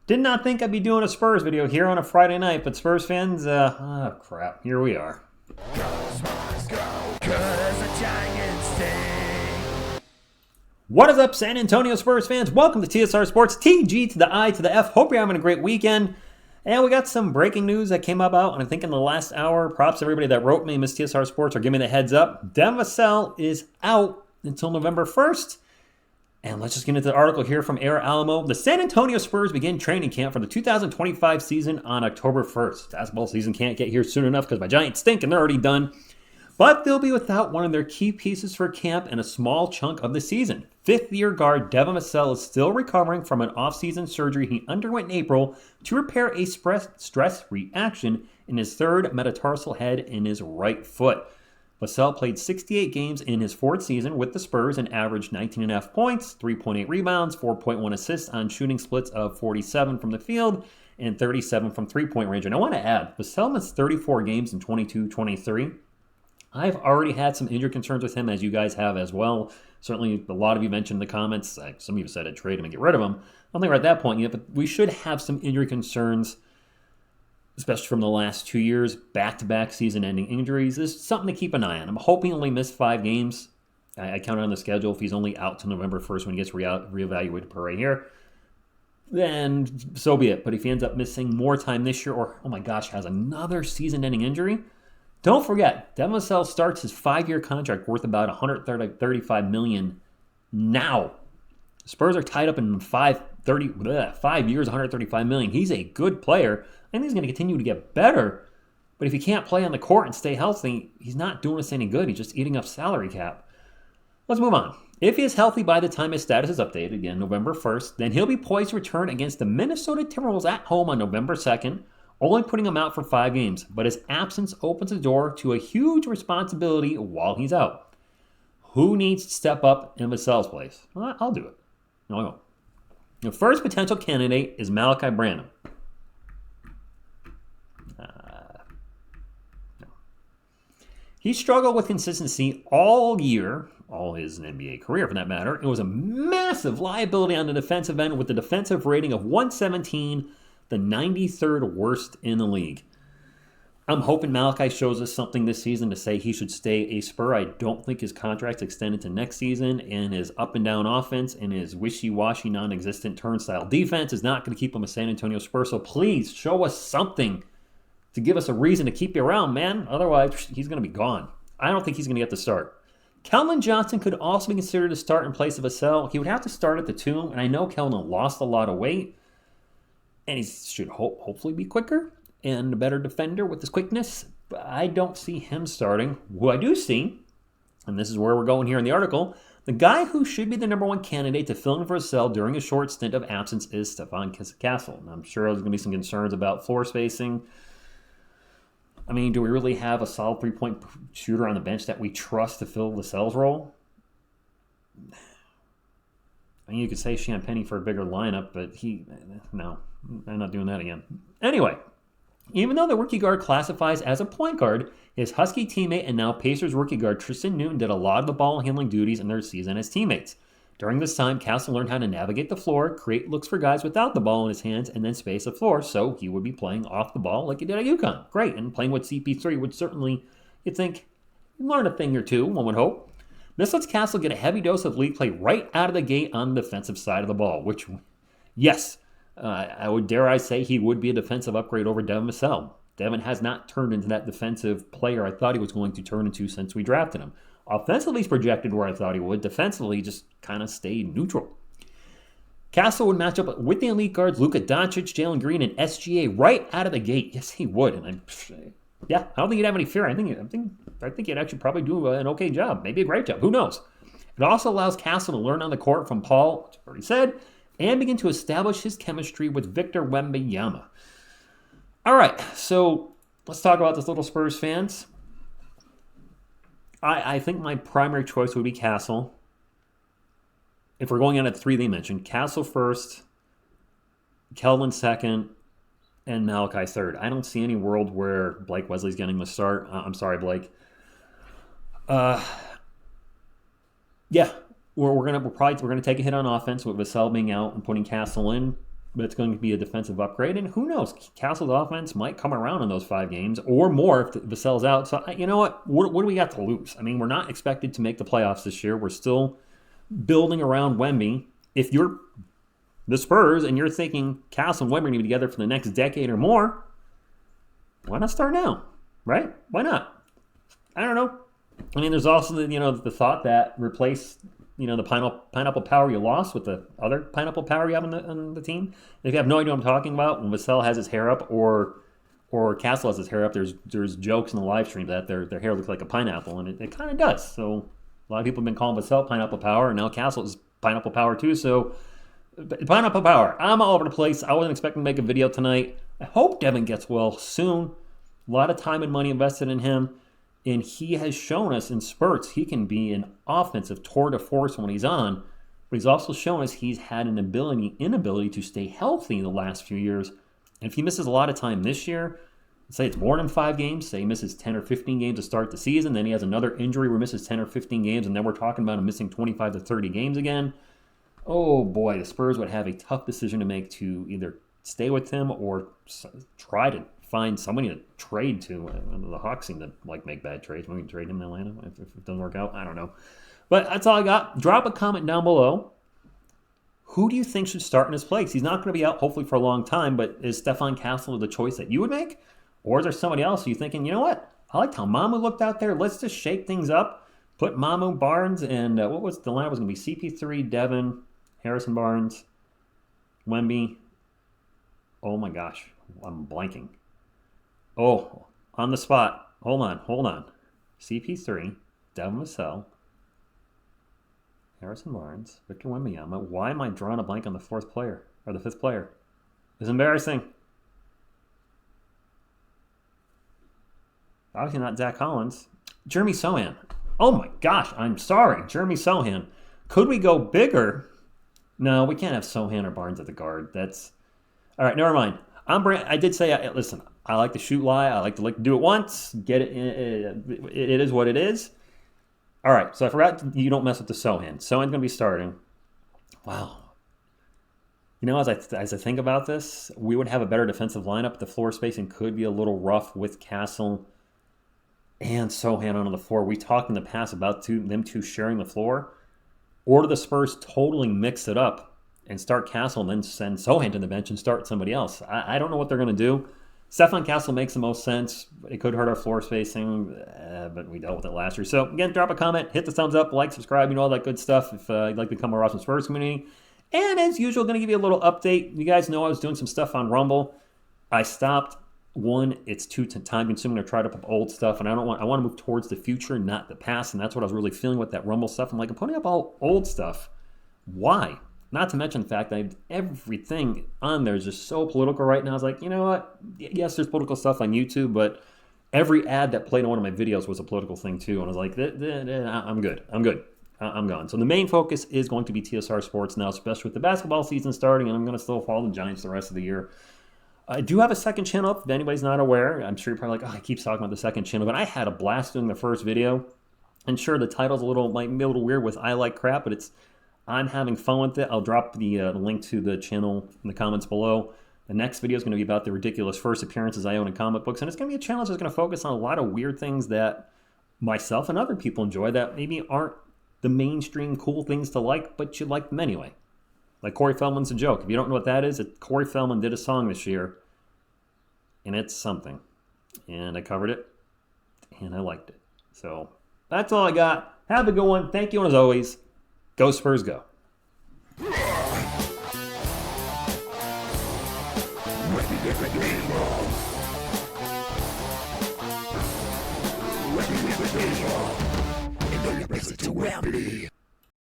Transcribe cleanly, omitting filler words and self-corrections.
Did not think I'd be doing a Spurs video here on a Friday night, but Spurs fans, crap, here we are. Go, Spurs, go, 'cause the Giants stink. What is up, San Antonio Spurs fans? Welcome to TSR Sports, TG to the I to the F. Hope you're having a great weekend. And we got some breaking news that came about, and I think in the last hour, props to everybody that wrote me, Miss TSR Sports, or give me the heads up. Devin Vassell is out until November 1st. And let's just get into the article here from Air Alamo. The San Antonio Spurs begin training camp for the 2025 season on October 1st. Basketball season can't get here soon enough because my Giants stink and they're already done. But they'll be without one of their key pieces for camp and a small chunk of the season. Fifth-year guard Devin Vassell is still recovering from an off-season surgery he underwent in April to repair a stress reaction in his third metatarsal head in his right foot. Vassell played 68 games in his fourth season with the Spurs and averaged 19.5 points, 3.8 rebounds, 4.1 assists on shooting splits of 47 from the field and 37 from three-point range. And I want to add, Vassell missed 34 games in 22-23. I've already had some injury concerns with him, as you guys have as well. Certainly, a lot of you mentioned in the comments. Some of you said I'd trade him and get rid of him. I don't think we're at that point yet, but we should have some injury concerns, especially from the last 2 years, back-to-back season-ending injuries. This is something to keep an eye on. I'm hoping he only missed 5 games. I counted on the schedule. If he's only out till November 1st when he gets reevaluated per right here, then so be it. But if he ends up missing more time this year or, oh my gosh, has another season-ending injury, don't forget, Devin Vassell starts his 5-year contract worth about $135 million now. Spurs are tied up in 5 years, $135 million. He's a good player. I think he's going to continue to get better. But if he can't play on the court and stay healthy, he's not doing us any good. He's just eating up salary cap. Let's move on. If he is healthy by the time his status is updated, again, November 1st, then he'll be poised to return against the Minnesota Timberwolves at home on November 2nd, only putting him out for 5 games. But his absence opens the door to a huge responsibility while he's out. Who needs to step up in Vassell's place? Well, I'll do it. No, I won't. The first potential candidate is Malachi Branham. He struggled with consistency all year, all his NBA career for that matter. It was a massive liability on the defensive end with a defensive rating of 117, the 93rd worst in the league. I'm hoping Malachi shows us something this season to say he should stay a Spur. I don't think his contract's extended to next season, and his up-and-down offense and his wishy-washy, non-existent turnstile defense is not going to keep him a San Antonio Spur. So please show us something to give us a reason to keep you around, man. Otherwise, he's going to be gone. I don't think he's going to get the start. Keldon Johnson could also be considered to start in place of Vassell. He would have to start at the 2, and I know Keldon lost a lot of weight, and he should hopefully be quicker and a better defender with his quickness. But I don't see him starting. Who I do see, and this is where we're going here in the article, the guy who should be the number 1 candidate to fill in for Vassell during a short stint of absence is Stephon Castle. And I'm sure there's going to be some concerns about floor spacing. I mean, do we really have a solid 3-point shooter on the bench that we trust to fill Vassell's role? I mean, you could say Champagnie for a bigger lineup, but no, I'm not doing that again. Anyway, even though the rookie guard classifies as a point guard, his Husky teammate and now Pacers rookie guard Tristan Newton did a lot of the ball handling duties in their season as teammates. During this time, Castle learned how to navigate the floor, create looks for guys without the ball in his hands, and then space the floor, so he would be playing off the ball like he did at UConn. Great, and playing with CP3 would certainly, you'd think, learn a thing or two, one would hope. This lets Castle get a heavy dose of league play right out of the gate on the defensive side of the ball, which, yes, dare I say he would be a defensive upgrade over Devin Vassell. Devin has not turned into that defensive player I thought he was going to turn into since we drafted him. Offensively, he's projected where I thought he would. Defensively, just kind of stayed neutral. Castle would match up with the elite guards Luka Doncic, Jalen Green, and SGA right out of the gate. Yes, he would. And I don't think he'd have any fear. I think he'd actually probably do an okay job, maybe a great job. Who knows? It also allows Castle to learn on the court from Paul, which I've already said, and begin to establish his chemistry with Victor Wembanyama. All right, so let's talk about this, little Spurs fans. I think my primary choice would be Castle. If we're going on at the 3 they mentioned, Castle first, Keldon second, and Malachi third. I don't see any world where Blake Wesley's getting the start. I'm sorry, Blake. Yeah, we're gonna take a hit on offense with Vassell being out and putting Castle in. but it's going to be a defensive upgrade. And who knows? Castle's offense might come around in those 5 games or more if Vassell's out. So, you know what? What do we got to lose? I mean, we're not expected to make the playoffs this year. We're still building around Wemby. If you're the Spurs and you're thinking Castle and Wemby are going to be together for the next decade or more, why not start now? Right? Why not? I don't know. I mean, there's also the thought that replace the pineapple power you lost with the other pineapple power you have on the team. And if you have no idea what I'm talking about, when Vassell has his hair up or Castle has his hair up, there's jokes in the live stream that their hair looks like a pineapple, and it kind of does. So a lot of people have been calling Vassell pineapple power, and now Castle is pineapple power too. So pineapple power. I'm all over the place. I wasn't expecting to make a video tonight. I hope Devin gets well soon. A lot of time and money invested in him. And he has shown us in spurts he can be an offensive tour de force when he's on. But he's also shown us he's had an inability to stay healthy the last few years. And if he misses a lot of time this year, say it's more than 5 games, say he misses 10 or 15 games to start the season, then he has another injury where he misses 10 or 15 games, and then we're talking about him missing 25 to 30 games again. Oh boy, the Spurs would have a tough decision to make to either stay with him or try to find somebody to trade to. The Hawks seem to make bad trades. Maybe we can trade him in Atlanta if it doesn't work out. I don't know. But that's all I got. Drop a comment down below. Who do you think should start in his place? He's not going to be out hopefully for a long time, but is Stephon Castle the choice that you would make? Or is there somebody else who you're thinking, you know what? I liked how Mamu looked out there. Let's just shake things up. Put Mamu, Barnes, and what was the lineup? Was going to be CP3, Devin, Harrison Barnes, Wemby. Oh my gosh. I'm blanking. Oh, on the spot. Hold on. CP3, Devin Vassell, Harrison Barnes, Victor Wembanyama. Why am I drawing a blank on the 4th player or the 5th player? It's embarrassing. Obviously not Zach Collins. Jeremy Sohan. Oh my gosh, I'm sorry. Jeremy Sohan. Could we go bigger? No, we can't have Sohan or Barnes at the guard. That's all right. Never mind. I did say, listen, I like to shoot lie. I like to do it once. Get it. It is what it is. All right. So I forgot you don't mess with the Sohan. Sohan's going to be starting. Wow. As I think about this, we would have a better defensive lineup. The floor spacing could be a little rough with Castle and Sohan on the floor. We talked in the past about them two sharing the floor. Or do the Spurs totally mix it up and start Castle and then send Sohan to the bench and start somebody else? I don't know what they're going to do. Stephon Castle makes the most sense. It could hurt our floor spacing, but we dealt with it last year. So, again, drop a comment, hit the thumbs up, like, subscribe, all that good stuff if you'd like to become a Ross Spurs community. And as usual, going to give you a little update. You guys know I was doing some stuff on Rumble. I stopped. One, it's too time-consuming to try to put up old stuff, and I want to move towards the future, not the past, and that's what I was really feeling with that Rumble stuff. I'm putting up all old stuff. Why? Not to mention the fact that everything on there is just so political right now. I was like, you know what? Yes, there's political stuff on YouTube, but every ad that played on one of my videos was a political thing too. And I was like, I'm good. I'm gone. So the main focus is going to be TSR Sports now, especially with the basketball season starting, and I'm going to still follow the Giants the rest of the year. I do have a second channel up, if anybody's not aware. I'm sure you're probably like, I keep talking about the second channel, but I had a blast doing the first video. And sure, the title's might be a little weird with I Like Crap, but I'm having fun with it. I'll drop the link to the channel in the comments below. The next video is going to be about the ridiculous first appearances I own in comic books, and it's going to be a challenge that's going to focus on a lot of weird things that myself and other people enjoy that maybe aren't the mainstream cool things to like, but you like them anyway. Like Corey Feldman's A Joke. If you don't know what that is, Corey Feldman did a song this year, and it's something. And I covered it, and I liked it. So that's all I got. Have a good one. Thank you, and as always, go Spurs, go. To Wembley.